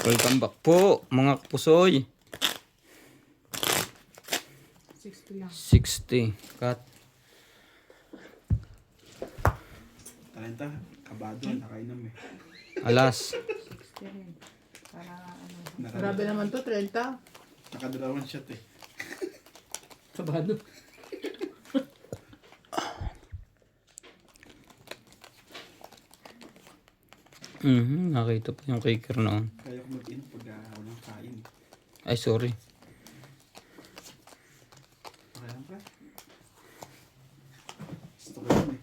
Welcome back po mga kapusoy. 60 lang. 60 cut. 30, kabado, nakainom eh. Alas. 60 rin. Para ano. Naka- Grabe naman to, 30. Nakadalawang shot eh. Kabado. Nakita po yung caker noon. Kaya ko mag-inom pag walang kain. Ay sorry. Okay lang pa. Gusto ko yun eh.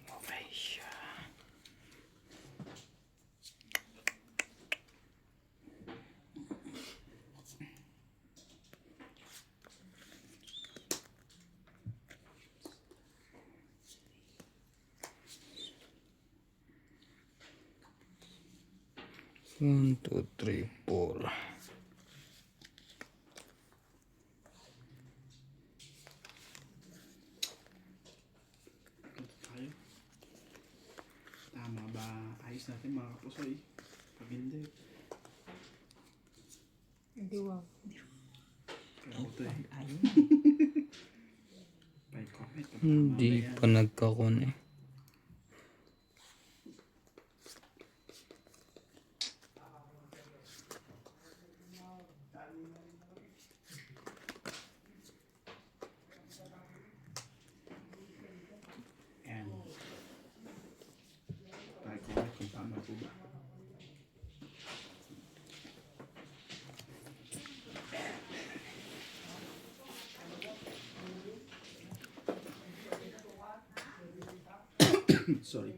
Okay siya. One, two, three, four. Ito tayo. Tama ba? Ayos natin mga kapusoy. Pag hindi, Hindi wow. kaya ito eh. Ayun. By comment. pag tama ba Hindi yan. pa nagkakon eh. Yan. By comment kung tama po ba. Sorry.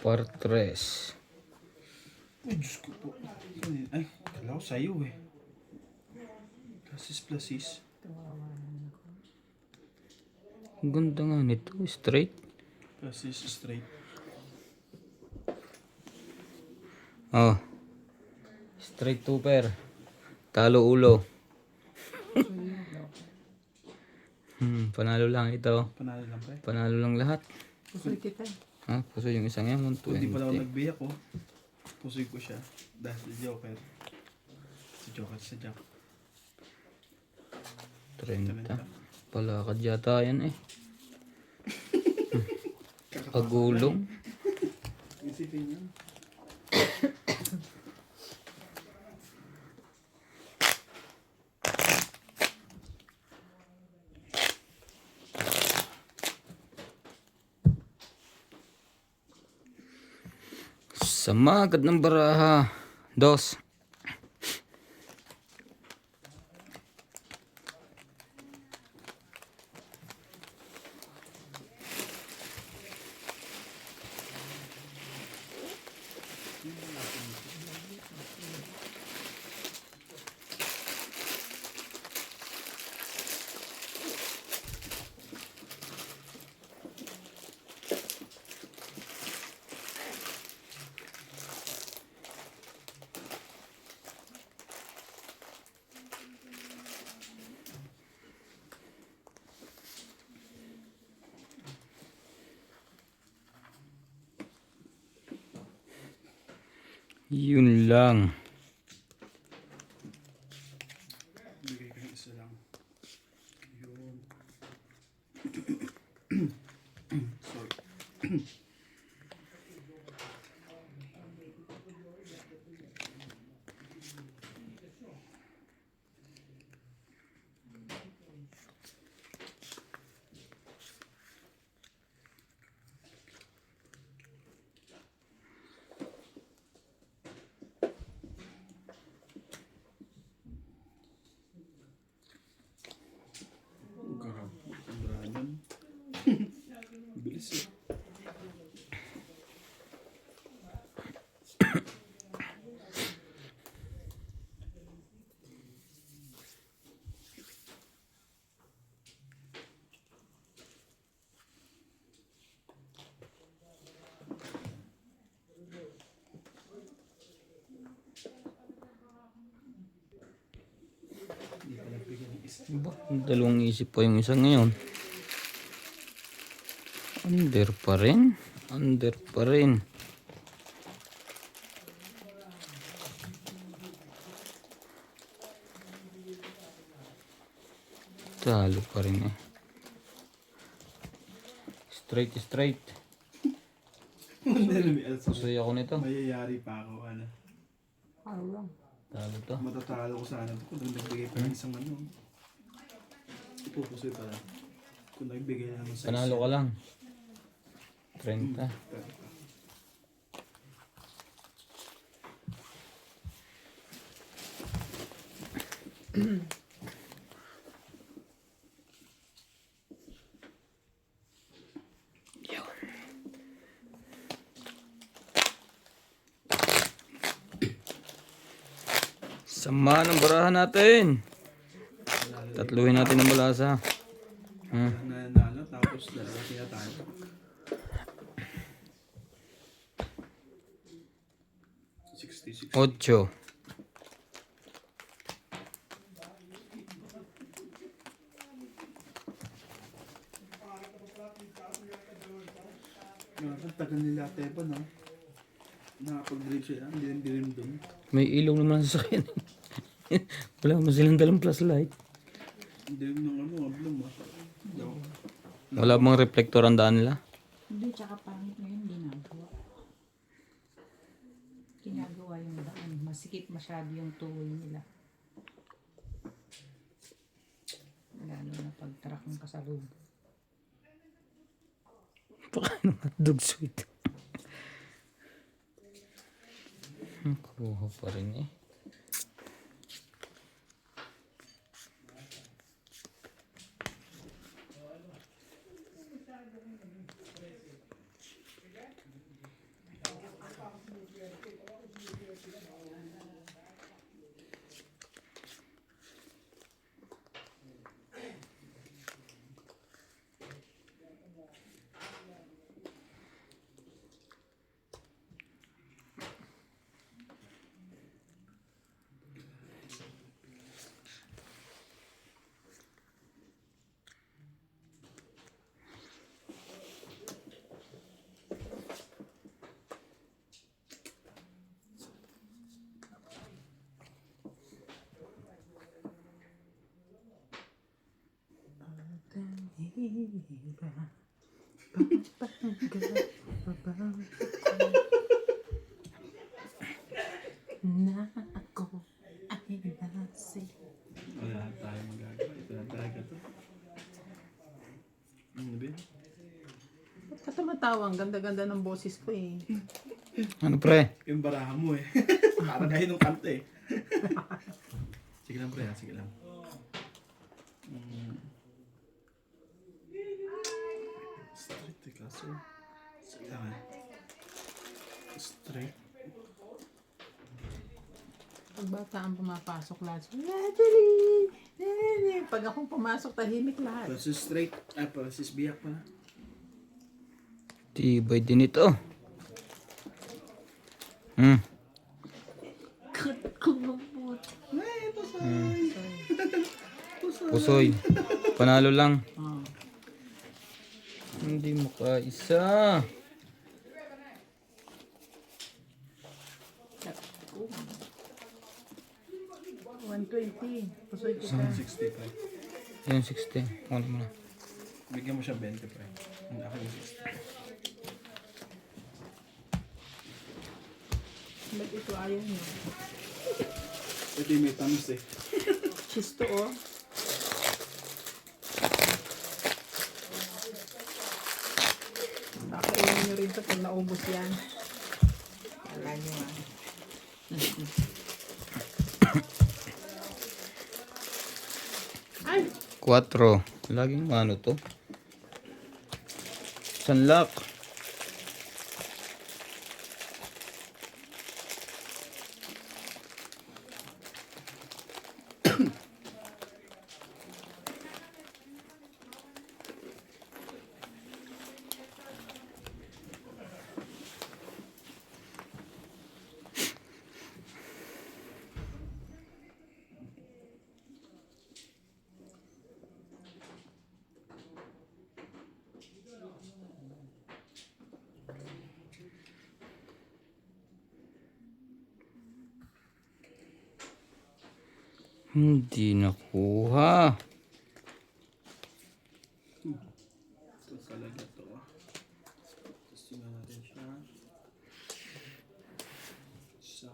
Par 3. Ay, Diyos ko po. Ay, kala ko sa'yo eh. Plasis. Ang ganda nga nito. Straight. Plasis straight. Oh. Straight two-pair. Talo ulo. Panalo lang ito. Panalo lang pa eh. Panalo lang lahat. Pusoy kita. Ha? Puso yung isang yan. Kung di pala ako 120. nagbiyak ko, pusoy ko siya. Dahil si Joker. Si Joker sa Jack. 30. Palakad yata yan eh. Pagulong. Isipin niyo. Sa magad ng baraha. Dos. Yun lang. Bigay ko ng isa lang. Yun. Sorry. Garap. Ang Bilis eh. Ba, dalawang isip pa yung isa ngayon. Under pa rin. Under pa rin. Talo pa rin eh. Straight, straight. Pusoy ako nito. Mayayari pa ako, ano. Parang. Talo to. Matatalo ko sana kung nagbigay pa ng isang ano. Ipupusoy pala. Kung nagbigay lang ng size. Panalo ka lang. 30. Sama ng barahan natin. Tatluhin natin ang malasa. Nanalo, tapos dalawa sila tayo. $60. 8. Tagal nila Tepa, no? Nakapag-break sila, hindi rin dilim doon. May ilaw naman sa akin. Wala mo silang dalang flashlight. Hindi rin ng ano, ablom ah. Wala bang reflector ang daan nila? Hindi, tsaka pangit ngayon ginagawa. Ginagawa yung daan. Masikip masyado yung tuloy nila. Lalo na pag truck ng kasalubong. Baka naman dog sweet. Kuha pa rin eh. Na ako ay nasi. Wala tayo magagawa. Ito na talaga to. Ano ba yun? Ba't ka tumatawa? Ang ganda-ganda ng boses ko eh. Ano pre? Yung baraha mo eh. Parang kayo nung kanta eh. Sige lang pre, ha? Sige lang. Straight eh, kaso. Sige lang eh. Straight. Pag bata ang pumapasok lahat. Natalie! Nene! Pag akong pumasok, tahimik lahat. Versus straight. Ay, versus biyak pala. Tibay din ito. Hmm. Pusoy. Panalo lang. Oh. Hindi mo kaisa. $120. Pusoy kita. 65. Yan 60. Ano mo na. Bigyan mo siya 20 pre. Hindi ako yung 60. Ba't ito ayaw niyo? Ito yung may tamis eh. Cheese to oh. Kakainin niyo rin ito pag naubos yan. Wala niyo ah. Ay! 4. Laging ano to? Sanlak. Hindi nakuha. Ito talaga to. Testing natin siya. Sa...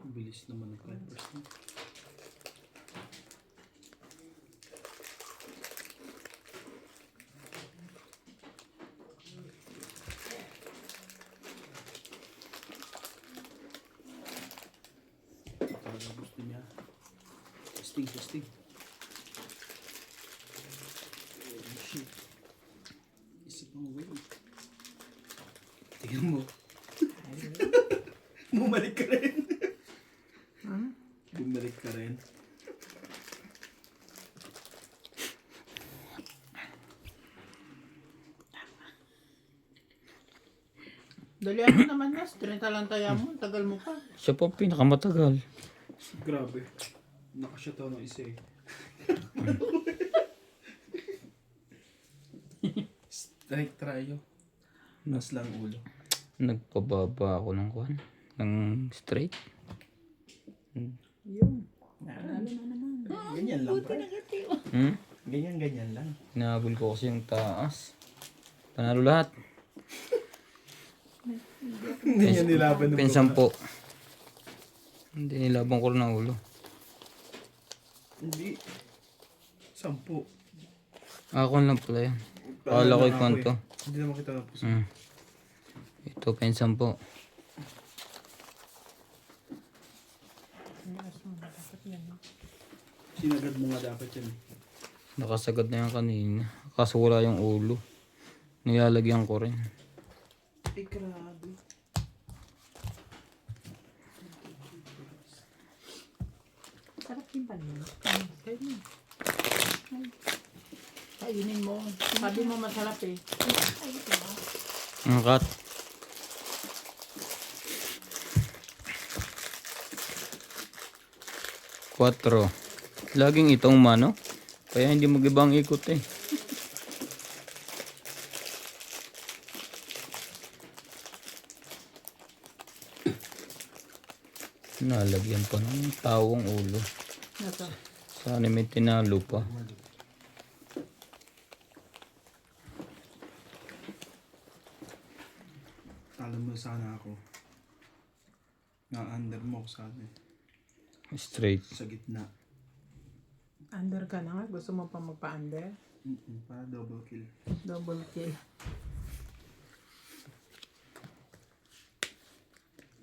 Bilis naman ng clippers na. Talaga gusto niya. Testing. Oh shit. Isa pang way. Tingnan mo. Bumalik ka rin. Bumalik ka rin. Dalihan mo naman na. 30 lang tayo mo. Tagal mo pa. Siya pa pinakamatagal. Grabe. Nakashot ako ng isa eh. Strike tryo. Nas lang ulo. Nagpababa ako ng kwan. Ng straight. Yun. Panalo na naman. Ganyan lang pre. Hmm? Ganyan lang. Nahabol ko kasi yung taas. Panalo lahat. Hindi niya nilaban ng Pinsampo. Hindi nilaban ko rin ang ulo. Hindi. 10. Ako lang pala yan. Akala ko ikwan to. Hindi naman kita napos. Ito pinsampo. Sinagad mo nga dapat yan. Nakasagad na yan kanina. Kaso wala yung ulo. Nilalagyan ko rin. Ay grabe. Sarap din pala yun. Kainin mo. Sabi mo masarap eh. Angkat. Quatro. Laging itong mano. Kaya hindi mag-ibang ikot eh. Nalagyan pa ng tawong ulo. Ito. Sana may tinalo pa. Talo mo sana ako. Na-under mo ako sana eh. Straight. Sa gitna. Under ka na nga. Gusto mo pa magpa-under? Para double kill. Double kill.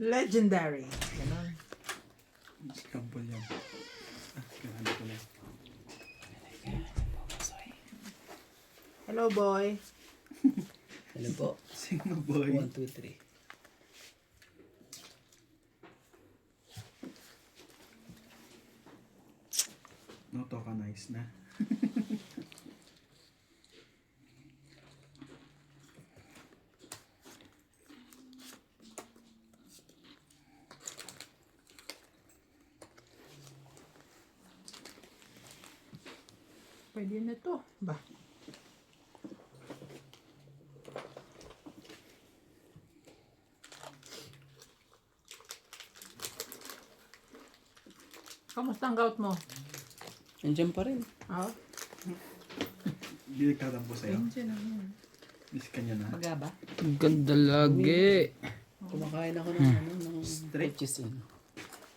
Legendary. Ganon. Scamble yan. Kailangan ko na. Hello boy. Hello po. Sino boy? 1, 2, 3. No, to ka nice na. Pwede na to. Ba? Kamusta ang gout mo? Nandiyan pa rin. Oh? Hindi nagtatampo sa'yo. Ayun na yan. Miss ka niya na. Magaba? Ang ganda lagi. Kumakain ako ng ano, ng colchicine.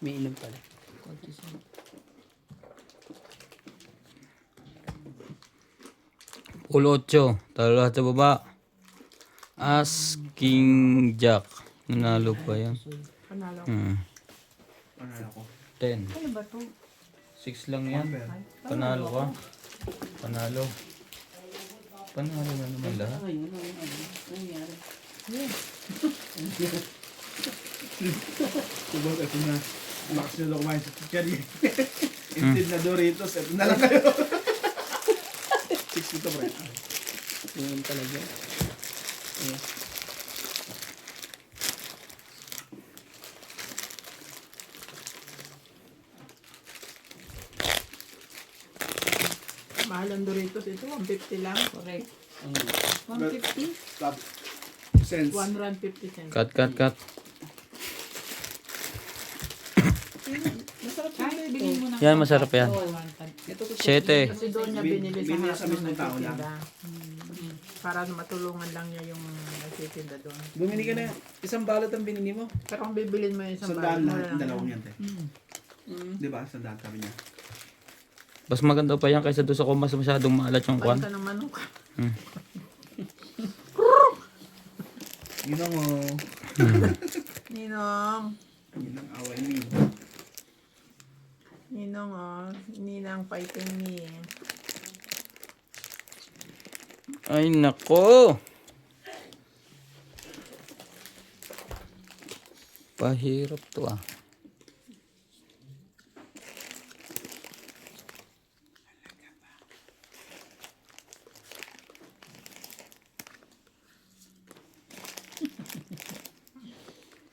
May inom pala. Ulo 8. Talo lahat sa baba. As King Jack. Nanalo pa yan. Panalo. Ano ako? 10. Ano ba to? 6 lang yan. Panalo ka. Panalo. Panalo na naman lahat. Ay, ano nangyari? Subot, ito na. Lakas nyo daw kumain sa chicken. Instead na Doritos, ito na lang kayo. Dito pre. Yun talaga. Ayan. Mahal ang Doritos ito, 150 lang. Correct. Ang 150? Stop. Cents. 150 cents. Cut. masarap Ay, yung bilhin mo ito. ng Yan, masarap yan. Ito to. 7. Kasi doon niya binili sa Binili harap sa ng mismong tao lang. nagtitinda. Para matulungan lang niya yung nagtitinda doon. Bumili ka na. Isang balot ang binili mo. Pero kung bibilin mo yung isang Sandaan balot, lahat. wala Dalawang lang. yan, te. Di ba? Sandaan kami niya. Mas maganda pa yan kaysa doon sa kumas masyadong maalat yung Paano kwan. ka ng manok? Yun ang Ninong. yun ang away niyo. Ninong Ninang fighting me. Ay, nako. Pahirap to ah.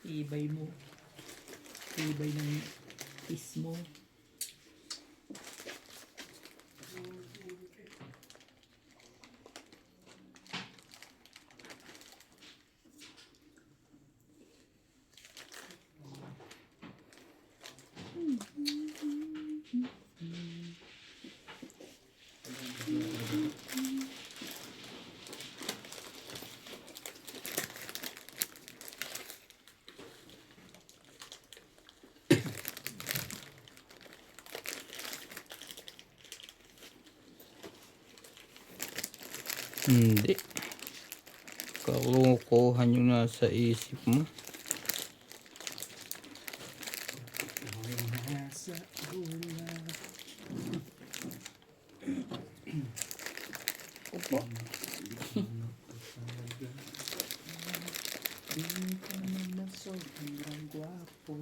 Ibay mo. Ibay ng is mo. Hindi. Kakukuhan yung nasa isip mo. Opo. Sobrang gwapo.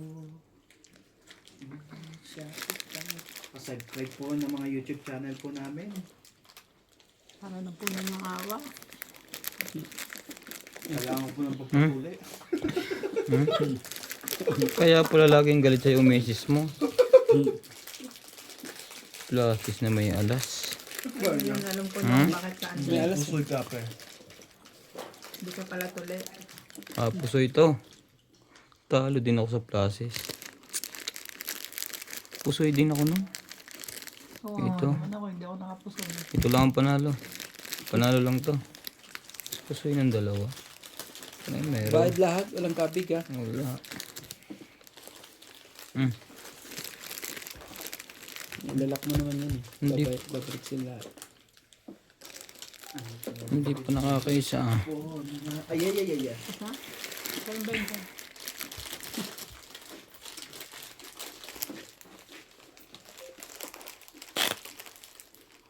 Subscribe po ng mga YouTube channel po namin. Para na po ng awa. Kailangan po ng pagpapuli. Kaya pala laging galit sa'yo misis mo. Plastis na may alas. Yun, alam ko na bakit ka May andyan. alas. Pusoy ka pre. Hindi ka pala tuli. Puso ito. Talo din ako sa plastis. Pusoy din ako nun. Ito. Ako, hindi ako nakapuso. Ito lang ang panalo. Panalo lang to. Pusoy ng dalawa. Ay, meron. Bayad lahat. Walang kabig ha. Wala. Ilalak mo naman yan eh. Hindi. Babalik sila. Hindi pa nakakaisa ah. Ay. Isa? Saan ba yun?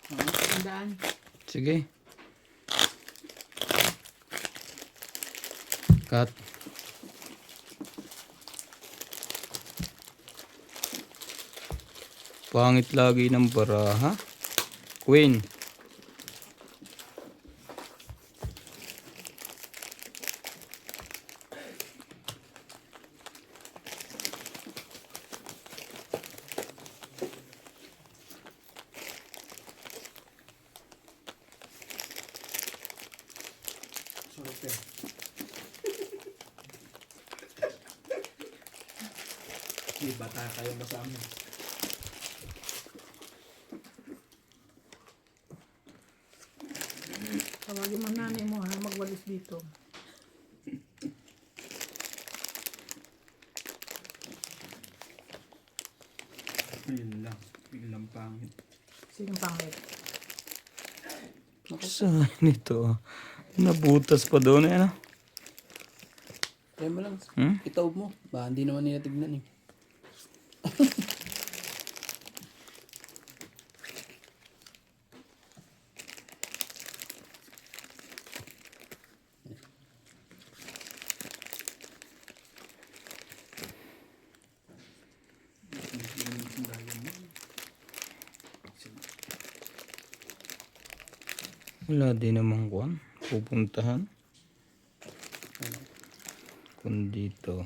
Tandaan. Sige. Cut. Pangit lagi ng baraha. Queen. Sorte. Di bata kayo ba sa amin? Tawagin mo nanay mo ha, magwalis dito. Ayun lang. Biglang pangit. Sinong pangit? Saan ito? Nabutas pa doon eh. Ano? Try mo lang. Hmm? Itaob mo. Ba, hindi naman nila tignan eh. Wala din namang kuwan. Pupuntahan. Kung dito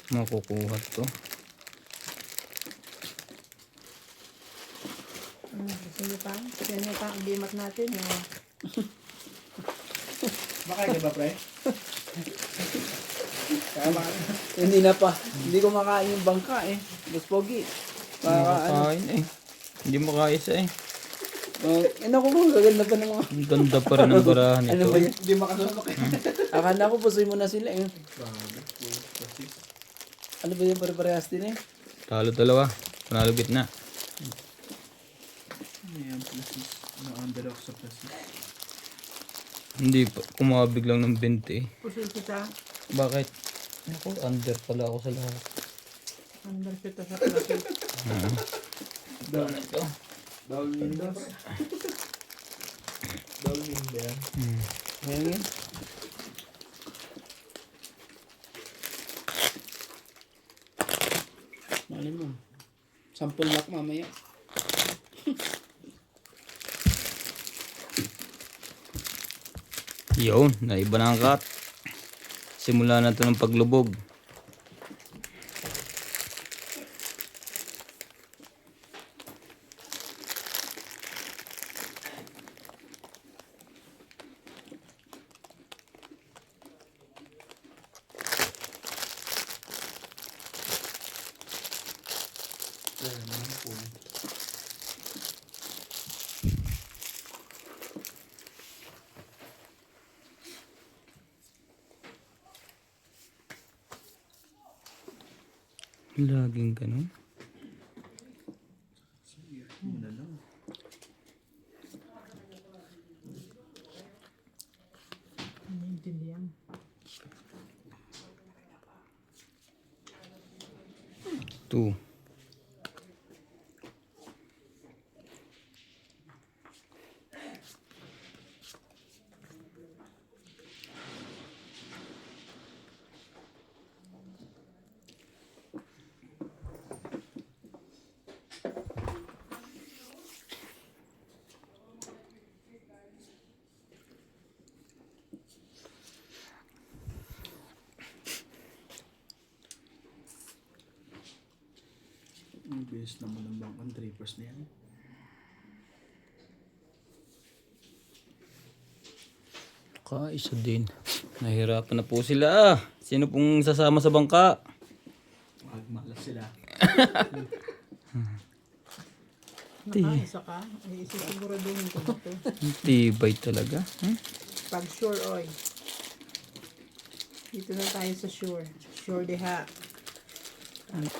makukuha to. Sige pa. Yan yung gimat natin. Makain ka ba, pre? Kaya ba? Hindi na pa. Hindi ko makain yung bangka eh. Mas pogi. Hindi makain eh. Hindi makaisa eh. Ano ko mo, gaganda pa ng mga... Ang ganda pa rin ng barahan Ano ito. ba yan? Hindi makasama kayo. Akala ko pusoy mo na sila eh. Grabe. Plastic. Ano ba yung pare-parehas din eh? Talo dalawa. Panalo gitna. Ayan, plastic. Na-under ako sa plastic. Hindi pa. Kumabig lang ng 20 eh. Pusil kita. Bakit? Ako, under pala ako sa lahat. Under kita sa plastic. Doon ito. Bawal Windows. Bawal Windows. Ayan yun. Malin mo. Sample lock mamaya. Yun, naiba na ang cut. Simula na ito ng paglubog. Laging ganun. Yun na lang. Naiintindihan. 2. Ang bilis naman ng bangkang trippers na yan. Isa din. Nahirapan na po sila. Sino pong sasama sa bangka? Malas sila. Nakaisa ka. Ay, isisiguraduhin ko na ito. Tibay talaga. Pag sure oil. Dito na tayo sa sure. Sure deha.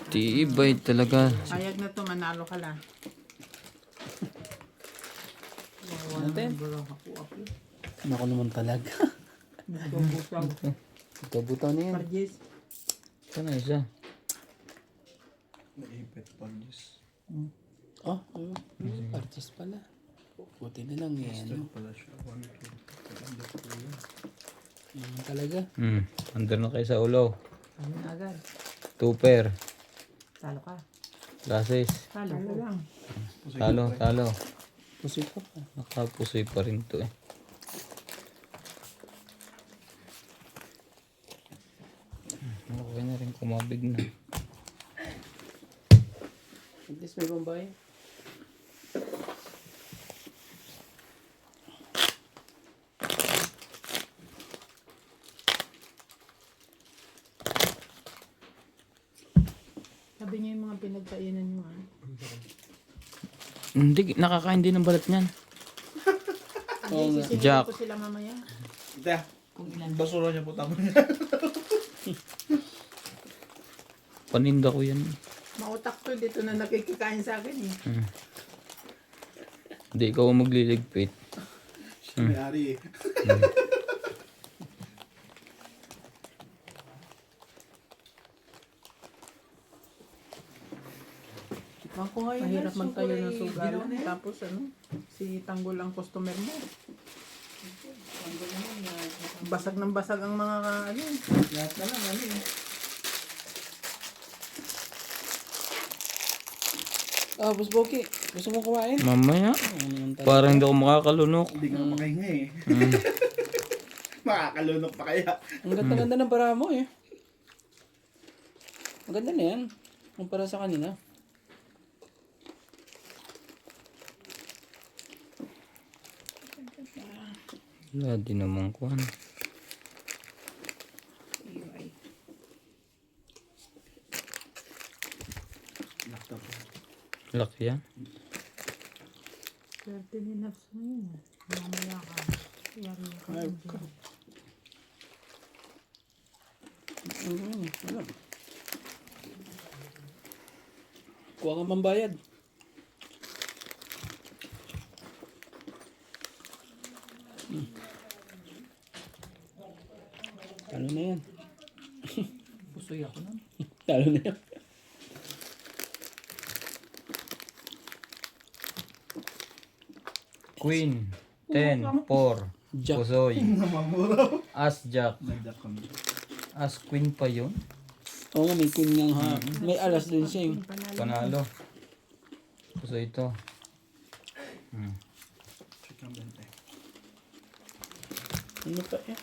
Tibay talaga. Ayag na to, manalo ka lang. Natin. Ako. Ako naman talaga. Nagbubusaw. Ito na yan. Parjis. Sana isa. Naipit pa, Diyos. Oh, artist pala. Buti na lang yan. Strong pala siya. 1, 2, 3, 4. Naman talaga. Under na kayo sa ulo. Ano na agad? 2 pair. Talo ka. Classes. Talo lang. Talo. Pusoy ko pa. Nakapusoy pa rin to eh. Okay na rin kumabig na. At least may pambayan. Sabi niya yung mga pinagkainan niyo Hindi, nakakain din ng balat niyan. Sisingin Jack. ko sila mamaya. Ita, basura niya po tama niya. Paninda ko yan. Mautak to, dito na nakikikain sa akin eh. Hindi ikaw ang magliligpit. Siya may-ari eh. Mahirap magtayo ng sugalan. Tapos ano, si Tanggol ang customer mo. Basag ng basag ang mga ano. Lahat na lang, ano eh. Ah, Boss Boki, gusto mo kumain? Mamaya. Ano naman tayo? Parang hindi ako makakalunok. Hindi ka makahinga eh. Mm. Makakalunok pa kaya. Ang ganda-ganda ng bara mo eh. Maganda na yan. Kumpara sa kanina. Wala din naman ko. Laptop. Laki yan. Swerte ni Naps mo yun. Mamaya ka. Yari ka. Ay, ka. Wala. Kuha kang pambayad. Talo na yan. Pusoy ako nun. Talo na yan. Queen. 10. 4. Jack. Pusoy. Namamuro. As Jack. Nagdak kami. As Queen pa yun. Oo nga, may queen nga ha. May alas din siya eh. Panalo. Pusoy ito. Check ang bente. Ano pa eh?